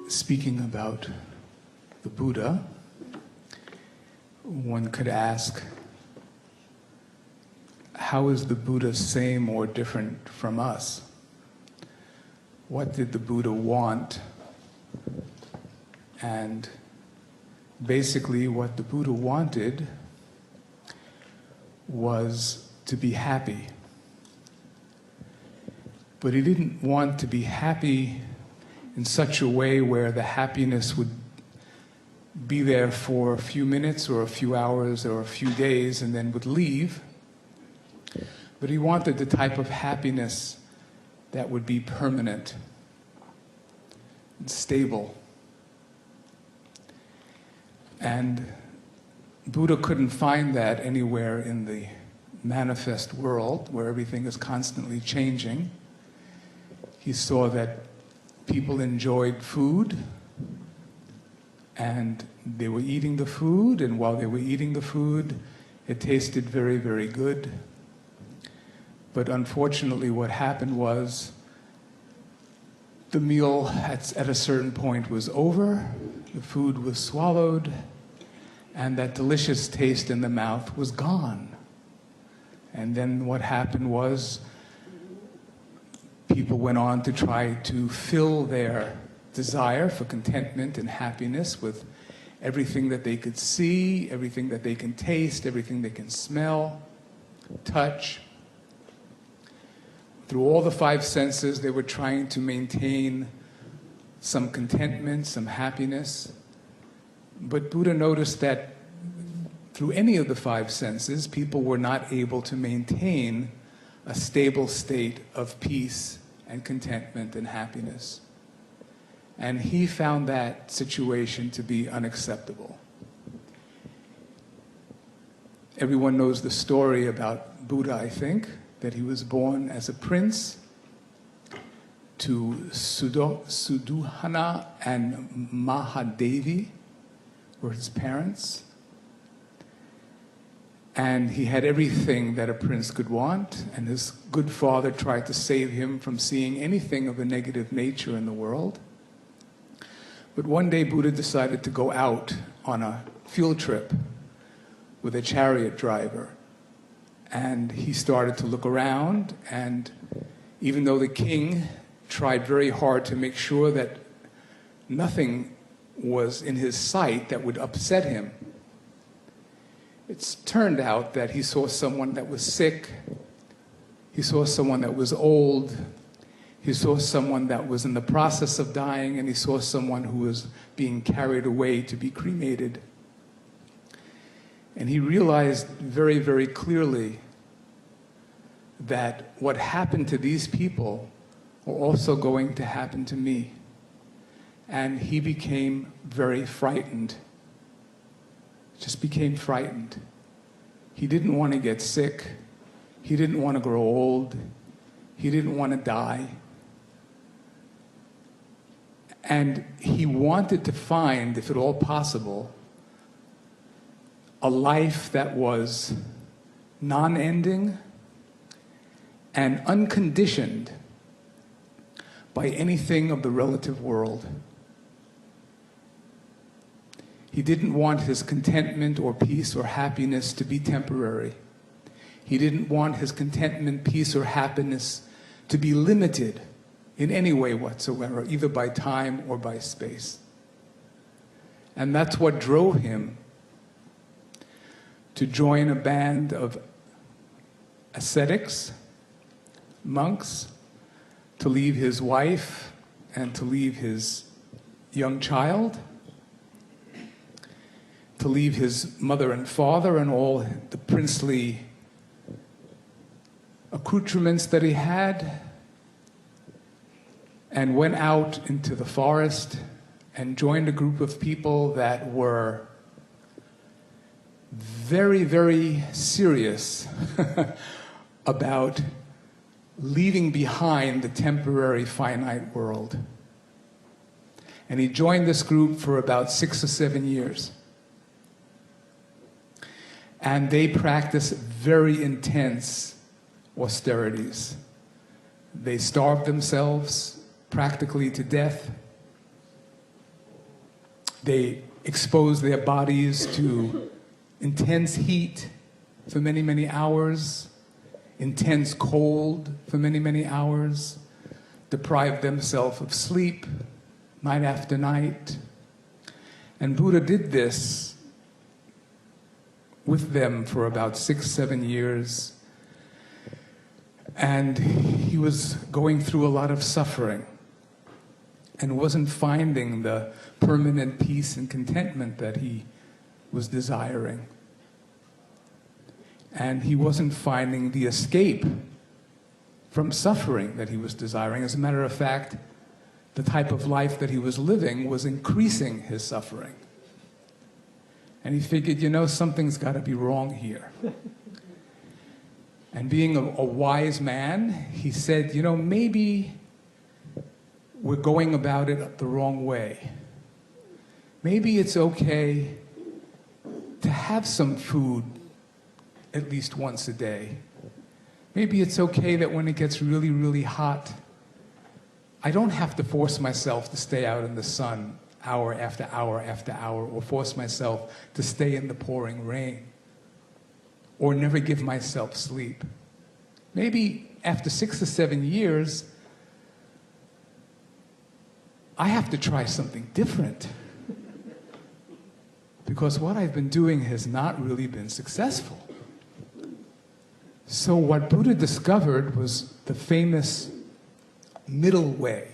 speaking about the Buddha, one could ask, how is the Buddha same or different from us? What did the Buddha want? And basically what the Buddha wanted was to be happy. But he didn't want to be happy in such a way where the happiness would be there for a few minutes or a few hours or a few days and then would leave. But he wanted the type of happiness that would be permanent and stable. And Buddha couldn't find that anywhere in the manifest world where everything is constantly changing. He saw that people enjoyed food and they were eating the food, and while they were eating the food, it tasted very, very good. But unfortunately what happened was the meal at a certain point was over, the food was swallowed, and that delicious taste in the mouth was gone. And then what happened was people went on to try to fill their desire for contentment and happiness with everything that they could see, everything that they can taste, everything they can smell, touch. Through all the five senses, they were trying to maintain some contentment, some happiness. But Buddha noticed that through any of the five senses, people were not able to maintain a stable state of peace and contentment and happiness. And he found that situation to be unacceptable. Everyone knows the story about Buddha, I think, that he was born as a prince to Suddhana and Mahadevi were his parents. And he had everything that a prince could want, and his good father tried to save him from seeing anything of a negative nature in the world. But one day Buddha decided to go out on a field trip with a chariot driver. And he started to look around, and even though the king tried very hard to make sure that nothing was in his sight that would upset him, it's turned out that he saw someone that was sick, he saw someone that was old, he saw someone that was in the process of dying, and he saw someone who was being carried away to be cremated. And he realized very, very clearly that what happened to these people were also going to happen to me. And he became very frightened. Just became frightened. He didn't want to get sick. He didn't want to grow old. He didn't want to die. And he wanted to find, if at all possible, a life that was non-ending and unconditioned by anything of the relative world. He didn't want his contentment or peace or happiness to be temporary. He didn't want his contentment, peace, or happiness to be limited in any way whatsoever, either by time or by space. And that's what drove him to join a band of ascetics, monks, to leave his wife and to leave his young child, to leave his mother and father and all the princely accoutrements that he had, and went out into the forest and joined a group of people that were very, very serious about leaving behind the temporary finite world. And he joined this group for about 6 or 7 years. And they practiced very intense austerities. They starved themselves practically to death. They expose their bodies to intense heat for many, many hours, intense cold for many, many hours, deprive themselves of sleep night after night. And Buddha did this with them for about 6, 7 years. And he was going through a lot of suffering and wasn't finding the permanent peace and contentment that he was desiring. And he wasn't finding the escape from suffering that he was desiring. As a matter of fact, the type of life that he was living was increasing his suffering. And he figured, you know, something's got to be wrong here. And being a wise man, he said, you know, maybe we're going about it the wrong way. Maybe it's okay to have some food at least once a day. Maybe it's okay that when it gets really, really hot, I don't have to force myself to stay out in the sun hour after hour after hour, or force myself to stay in the pouring rain, or never give myself sleep. Maybe after 6 or 7 years, I have to try something different, because what I've been doing has not really been successful. So what Buddha discovered was the famous middle way,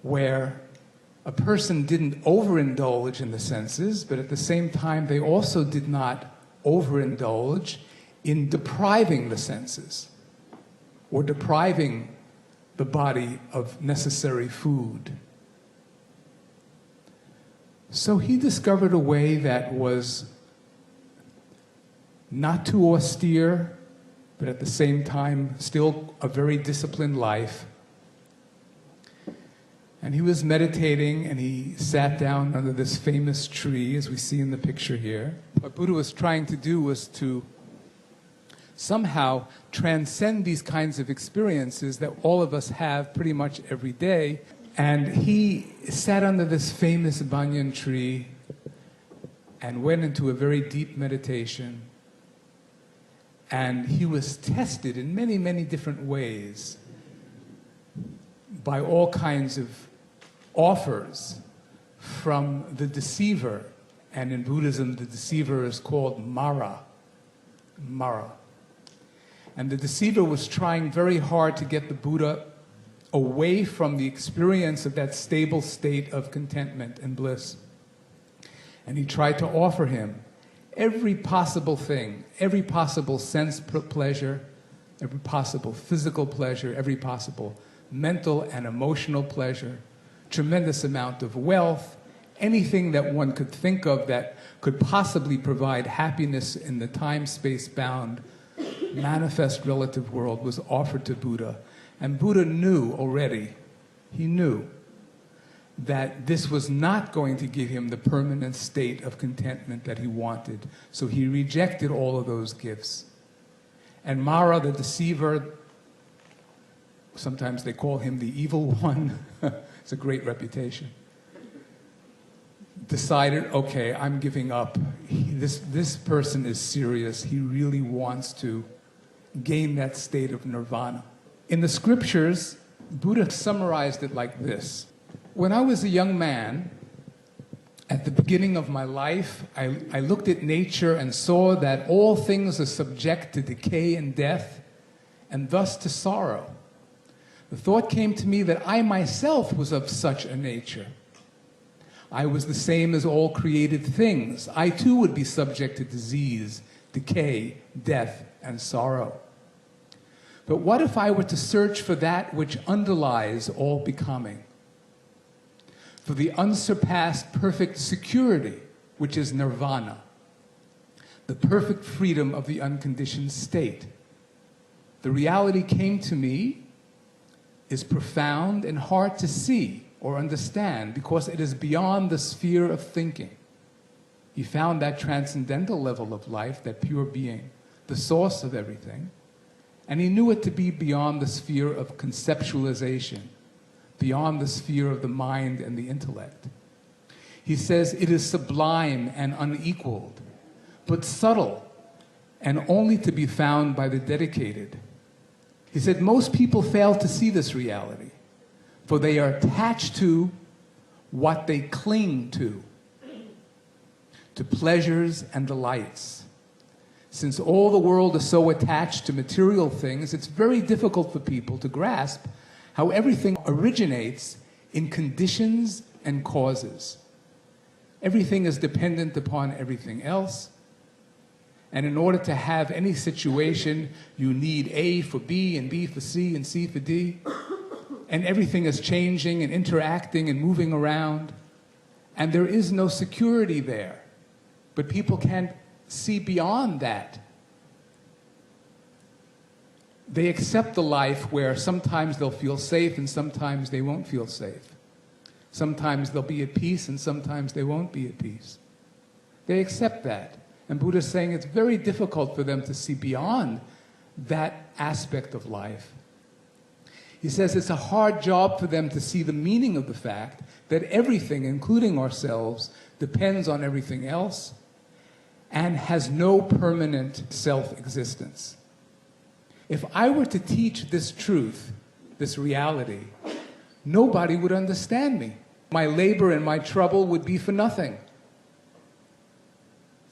where a person didn't overindulge in the senses, but at the same time they also did not overindulge in depriving the senses or depriving the body of necessary food. So he discovered a way that was not too austere, but at the same time still a very disciplined life. And he was meditating, and he sat down under this famous tree, as we see in the picture here. What Buddha was trying to do was to somehow transcend these kinds of experiences that all of us have pretty much every day. And he sat under this famous banyan tree and went into a very deep meditation. And he was tested in many, many different ways by all kinds of offers from the deceiver. And in Buddhism, the deceiver is called Mara. Mara. And the deceiver was trying very hard to get the Buddha away from the experience of that stable state of contentment and bliss. And he tried to offer him every possible thing, every possible sense pleasure, every possible physical pleasure, every possible mental and emotional pleasure, tremendous amount of wealth, anything that one could think of that could possibly provide happiness in the time-space-bound, manifest relative world was offered to Buddha. And Buddha knew already, he knew that this was not going to give him the permanent state of contentment that he wanted. So he rejected all of those gifts. And Mara, the deceiver, sometimes they call him the evil one, it's a great reputation, decided, okay, I'm giving up. This person is serious. He really wants to gain that state of nirvana. In the scriptures, Buddha summarized it like this. When I was a young man, at the beginning of my life, I looked at nature and saw that all things are subject to decay and death, and thus to sorrow. The thought came to me that I myself was of such a nature. I was the same as all created things. I too would be subject to disease, decay, death, and sorrow. But what if I were to search for that which underlies all becoming? For the unsurpassed perfect security, which is nirvana, the perfect freedom of the unconditioned state. The reality came to me is profound and hard to see or understand because it is beyond the sphere of thinking. He found that transcendental level of life, that pure being, the source of everything, and he knew it to be beyond the sphere of conceptualization, beyond the sphere of the mind and the intellect. He says it is sublime and unequaled, but subtle and only to be found by the dedicated. He said most people fail to see this reality, for they are attached to what they cling to pleasures and delights. Since all the world is so attached to material things, it's very difficult for people to grasp how everything originates in conditions and causes. Everything is dependent upon everything else. And in order to have any situation, you need A for B and B for C and C for D. And everything is changing and interacting and moving around. And there is no security there. But people can't see beyond that. They accept the life where sometimes they'll feel safe and sometimes they won't feel safe. Sometimes they'll be at peace and sometimes they won't be at peace. They accept that. And Buddha's saying it's very difficult for them to see beyond that aspect of life. He says it's a hard job for them to see the meaning of the fact that everything, including ourselves, depends on everything else and has no permanent self-existence. If I were to teach this truth, this reality, nobody would understand me. My labor and my trouble would be for nothing.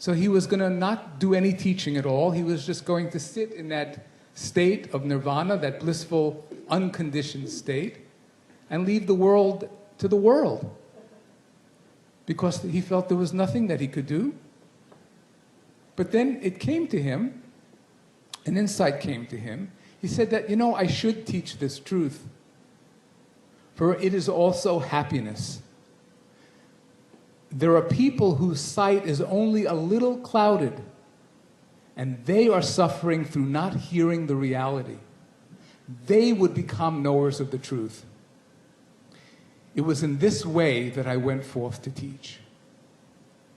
So he was going to not do any teaching at all. He was just going to sit in that state of nirvana, that blissful, unconditioned state, and leave the world to the world. Because he felt there was nothing that he could do. But then it came to him, an insight came to him. He said that, I should teach this truth. For it is also happiness. There are people whose sight is only a little clouded, and they are suffering through not hearing the reality. They would become knowers of the truth. It was in this way that I went forth to teach.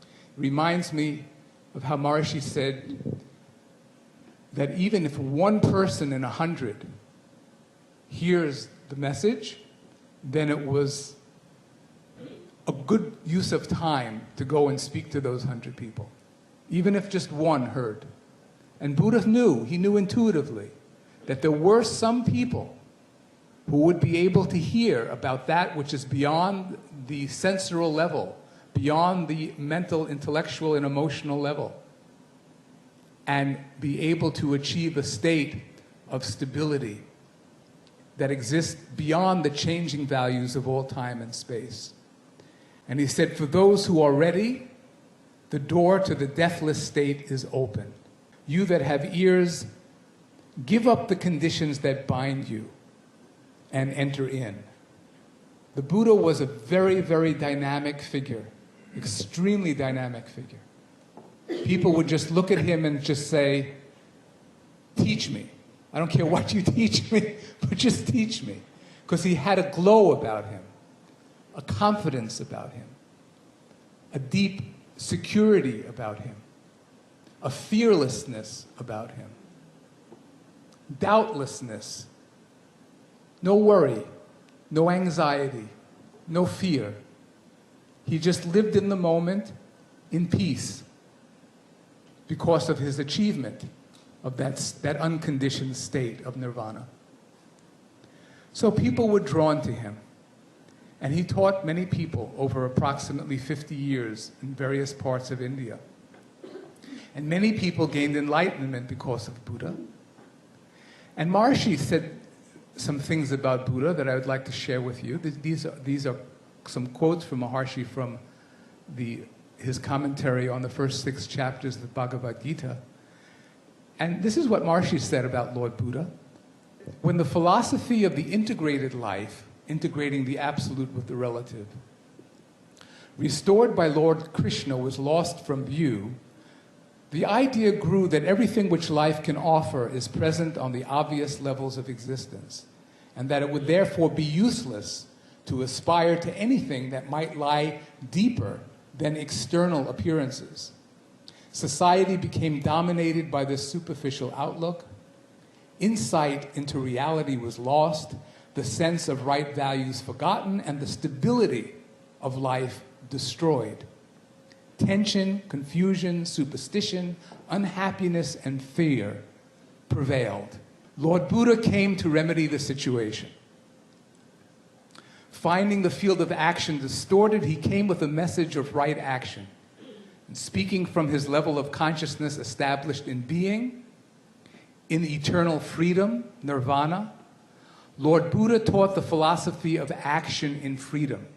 It reminds me of how Maharishi said that even if one person in 100 hears the message, then it was a good use of time to go and speak to those 100 people, even if just one heard. And Buddha knew, he knew intuitively, that there were some people who would be able to hear about that which is beyond the sensorial level, beyond the mental, intellectual, and emotional level, and be able to achieve a state of stability that exists beyond the changing values of all time and space. And he said, for those who are ready, the door to the deathless state is open. You that have ears, give up the conditions that bind you and enter in. The Buddha was a very, very dynamic figure, extremely dynamic figure. People would just look at him and just say, teach me. I don't care what you teach me, but just teach me. Because he had a glow about him, a confidence about him, a deep security about him, a fearlessness about him, doubtlessness, no worry, no anxiety, no fear. He just lived in the moment in peace because of his achievement of that unconditioned state of nirvana. So people were drawn to him. And he taught many people over approximately 50 years in various parts of India. And many people gained enlightenment because of Buddha. And Maharishi said some things about Buddha that I would like to share with you. These are some quotes from Maharishi from his commentary on the first 6 chapters of the Bhagavad Gita. And this is what Maharishi said about Lord Buddha. When the philosophy of the integrated life, integrating the absolute with the relative, restored by Lord Krishna, was lost from view, the idea grew that everything which life can offer is present on the obvious levels of existence, and that it would therefore be useless to aspire to anything that might lie deeper than external appearances. Society became dominated by this superficial outlook. Insight into reality was lost, the sense of right values forgotten, and the stability of life destroyed. Tension, confusion, superstition, unhappiness, and fear prevailed. Lord Buddha came to remedy the situation. Finding the field of action distorted, he came with a message of right action. And speaking from his level of consciousness established in being, in eternal freedom, nirvana, Lord Buddha taught the philosophy of action in freedom.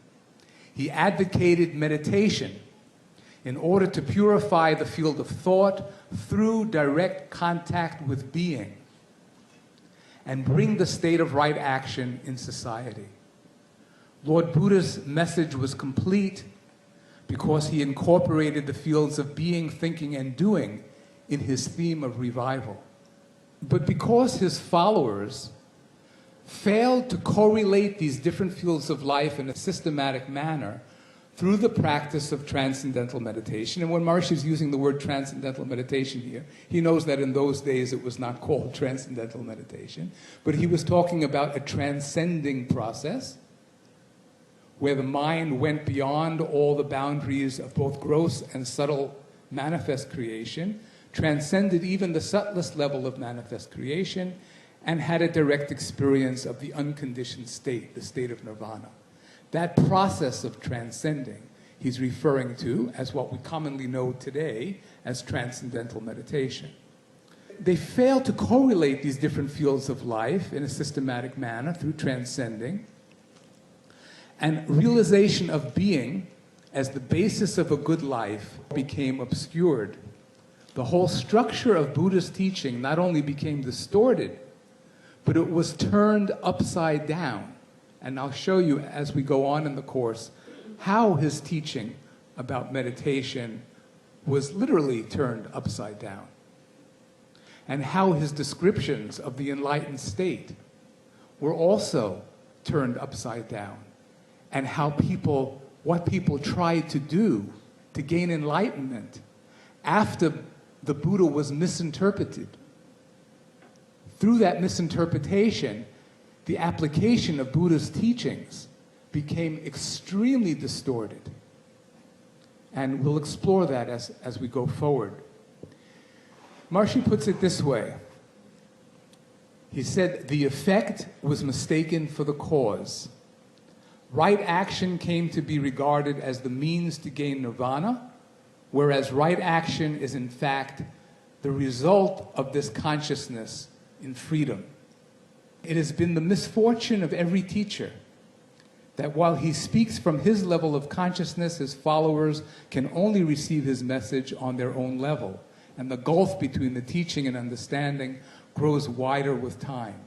He advocated meditation in order to purify the field of thought through direct contact with being and bring the state of right action in society. Lord Buddha's message was complete because he incorporated the fields of being, thinking, and doing in his theme of revival. But because his followers failed to correlate these different fields of life in a systematic manner through the practice of transcendental meditation, and when Maharishi is using the word transcendental meditation here, he knows that in those days it was not called transcendental meditation, but he was talking about a transcending process where the mind went beyond all the boundaries of both gross and subtle manifest creation, transcended even the subtlest level of manifest creation, and had a direct experience of the unconditioned state, the state of nirvana. That process of transcending he's referring to as what we commonly know today as transcendental meditation. They fail to correlate these different fields of life in a systematic manner through transcending, and realization of being as the basis of a good life became obscured. The whole structure of Buddha's teaching not only became distorted, but it was turned upside down. And I'll show you as we go on in the course how his teaching about meditation was literally turned upside down, and how his descriptions of the enlightened state were also turned upside down, and how what people tried to do to gain enlightenment after the Buddha was misinterpreted. Through that misinterpretation, the application of Buddha's teachings became extremely distorted. And we'll explore that as we go forward. Maharishi puts it this way. He said, the effect was mistaken for the cause. Right action came to be regarded as the means to gain nirvana, whereas right action is in fact the result of this consciousness in freedom. It has been the misfortune of every teacher that while he speaks from his level of consciousness, his followers can only receive his message on their own level, and the gulf between the teaching and understanding grows wider with time.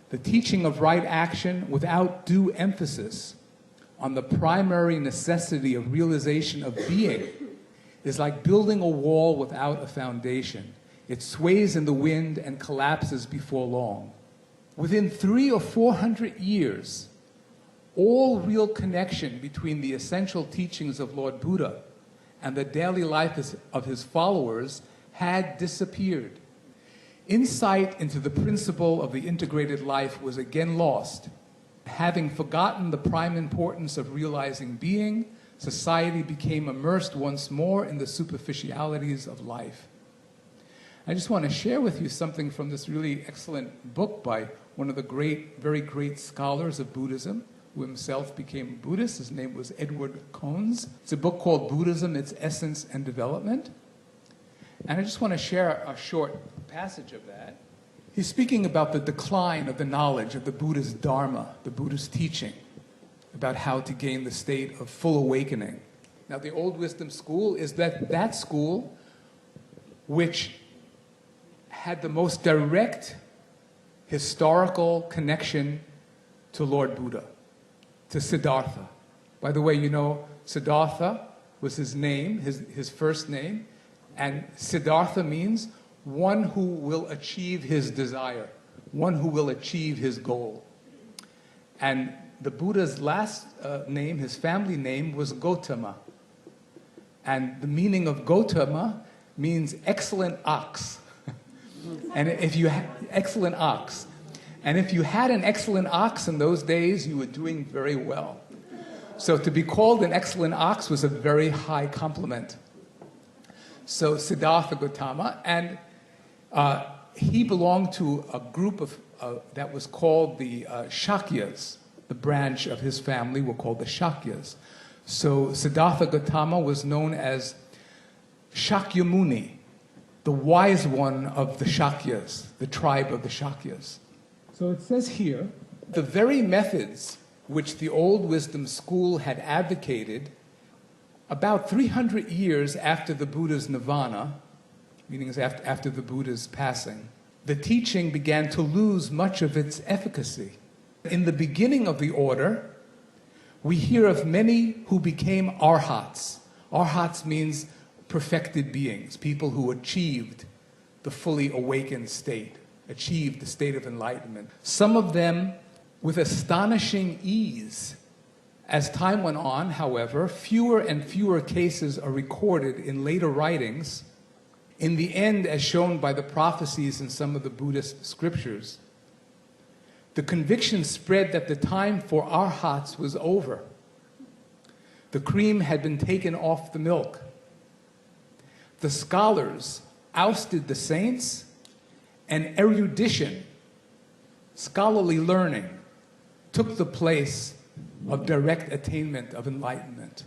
The teaching of right action without due emphasis on the primary necessity of realization of being is like building a wall without a foundation. It sways in the wind and collapses before long. Within 300 or 400 years, all real connection between the essential teachings of Lord Buddha and the daily life of his followers had disappeared. Insight into the principle of the integrated life was again lost. Having forgotten the prime importance of realizing being, society became immersed once more in the superficialities of life. I just want to share with you something from this really excellent book by one of the very great scholars of Buddhism, who himself became a Buddhist. His name was Edward Cones. It's a book called Buddhism, Its Essence and Development. And I just want to share a short passage of that. He's speaking about the decline of the knowledge of the Buddha's Dharma, the Buddha's teaching, about how to gain the state of full awakening. Now, the old wisdom school is that school which had the most direct historical connection to Lord Buddha, to Siddhartha. By the way, you know, Siddhartha was his name, his first name, and Siddhartha means one who will achieve his desire, one who will achieve his goal. And the Buddha's last name, his family name, was Gotama. And the meaning of Gotama means excellent ox. And if you excellent ox. And if you had an excellent ox in those days, you were doing very well. So to be called an excellent ox was a very high compliment. So Siddhartha Gautama, and he belonged to a group of that was called the Shakyas. The branch of his family were called the Shakyas. So Siddhartha Gautama was known as Shakyamuni, the wise one of the Shakyas, the tribe of the Shakyas. So it says here, the very methods which the old wisdom school had advocated about 300 years after the Buddha's nirvana, meaning after the Buddha's passing, the teaching began to lose much of its efficacy. In the beginning of the order, we hear of many who became arhats. Arhats means perfected beings, people who achieved the fully awakened state, achieved the state of enlightenment. Some of them with astonishing ease. As time went on, however, fewer and fewer cases are recorded in later writings. In the end, as shown by the prophecies in some of the Buddhist scriptures, the conviction spread that the time for arhats was over. The cream had been taken off the milk. The scholars ousted the saints, and erudition, scholarly learning, took the place of direct attainment of enlightenment.